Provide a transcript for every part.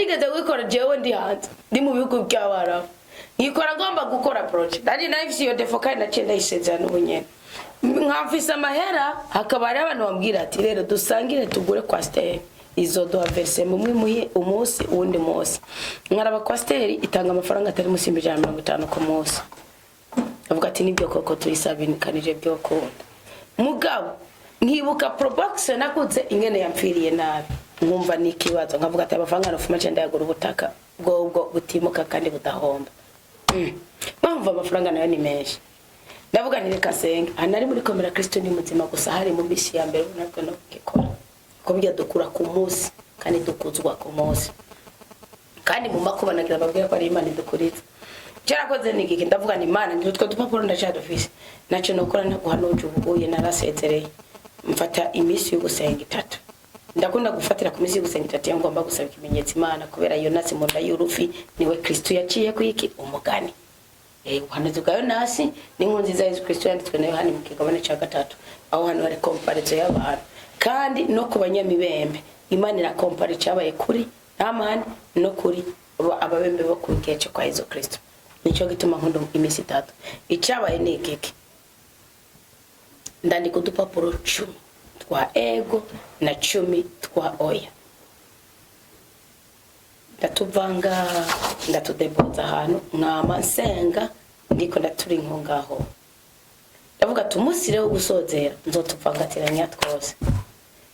nigeze gukora jewe ndi hanze ndi mu bihugu by'abara ngikora ngomba gukora project ari naifisi yo defoka na cyenda isezerano ubunyene nkafisa amahera hakaba ari abantu bambwira ati rero dusangire tugure Coaster izo do verse mumwe muhi umunsi uwundi munsi nkaraba Coaster itanga amafaranga atari musi 150 ku munsi avuga ati nibyo koko turisabinikanije byo kunda mugabo nkibuka Probox nakuze ingene yampfiriye nabi nkumva nikibazo nkavuga ati abafanga nofuma cyenda yagura ubutaka bwo butimuka kandi budahomba bamva amafaranga nayo ni menshi ndavuga ni reka senga anari muri komera Kristo ni muzima gusa hari mu bisi ya mbere natwe no gikora ko bijya dukura ku munsi kandi dukuzwa ku munsi kandi mu makuba nagira babwira ko ari Imana idukuriza cyarakoze nigiki ndavuga ni Imana ndi utwo dupapuro ndacadufise naco nokora naguhanuje ubuye narasezereye mfata imisi yo gusenga 3 ndakunda gufatira ku misi yo gusenga 3 ngomba gusaba ikimenyetso Imana kubera Yonasi mu nda y'urufi niwe Kristo yaciye kwiki umugani uhanuzi bwa Yonasi n'inkuru nziza ya Yesu Kristo yanditswe na Yohana mu kigabane cya 3 aho hano hari comparison y'abantu kandi no kubanyamibembe Imana ira compare cyabaye kuri Namani no kuri ababembe bo kugeje kwa Yesu Kristo nico gituma nkunda imisi 3 icyabaye ni ikiki ndandika udupapuro 10 twa ego na 10 twa oya ndatuvanga ndatudeboza ahantu nkama nsenga ndiko ndaturi nkongaho ndavuga tumusire wo gusozera nzotuvangatiranya twose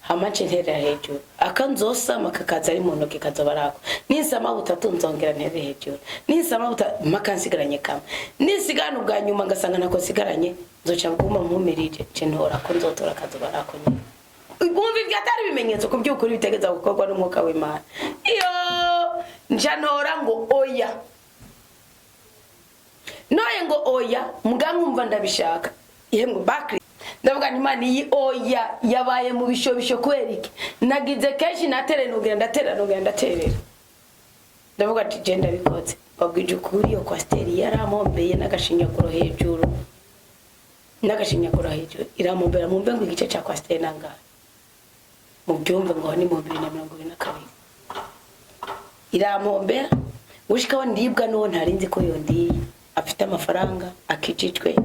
hamace nterera hejuru akanzosama kakaza ari mu ntoki kazobarako ninsama butatu nzongera nterera hejuru ninsama makansigaranye kama nisigana ubwa nyuma ngasanga nako sigaranye nzoca nguma mpumirije centora ko nzotora kazobarako nyine ubumvi byatari bimenyetso ku byukuri bitegeza gukorwa n'umwuka w'Imana iyo njanora ngo oya noye ngo oya mugankumva ndabishaka yemwe bakri ndavuga ni Imana iyi oya yabaye mu bishobisho kweriki nagize keshi naterenugira ndaterera ndavuga ati je ndabikoze babwije ukuri yo Coaster yaramombeye n'agashinyaguro hejuru iramombera mu mbengo igice cya Coaster nanga mu byumve ngo ni mu 2022 iramombera ushikaho ndibwa no ntarinzi ko yondi afite amafaranga akicicwe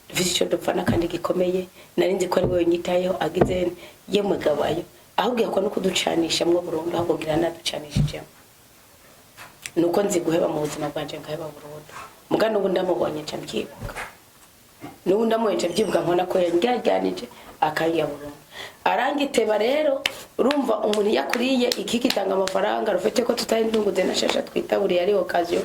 dufite icyo dupfana kandi gikomeye narinzi ko ari we nyitayeho agize yemwe gabayo ahubwo ko no kuducanisha mwo burundu ahubwo girana ducanishije nuko nzi guheba mu buzima bwanje ngaheba burundu mugano ubu ndamubonye cyabyibuka nubu ndamuyenje byibuka nkona ko yanjyanije akariya burundu arangiteba rero urumva umuntu yakuriye iki kitanga amafaranga rufite ko tutari ndunguze na shasha twitaburiye ari occasion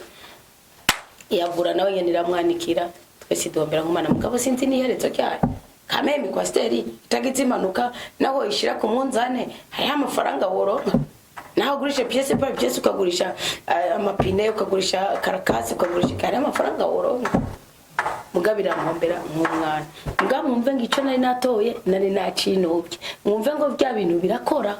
yavura nawe yenira mwanikira twese dombera nk'umana mugabo sinzi niherezo cyane kameme Coaster itagitse imanuka naho ishira ku munzane hari amafaranga woronka naho gurisha pièce par pièce ukagurisha amapine ukagurisha karakasi ukagurisha kare amafaranga woronka mugabira nkombera nk'umwana mugabo mwumve ngico nari natoye nari nacinobye mwumve ngo bya bintu birakora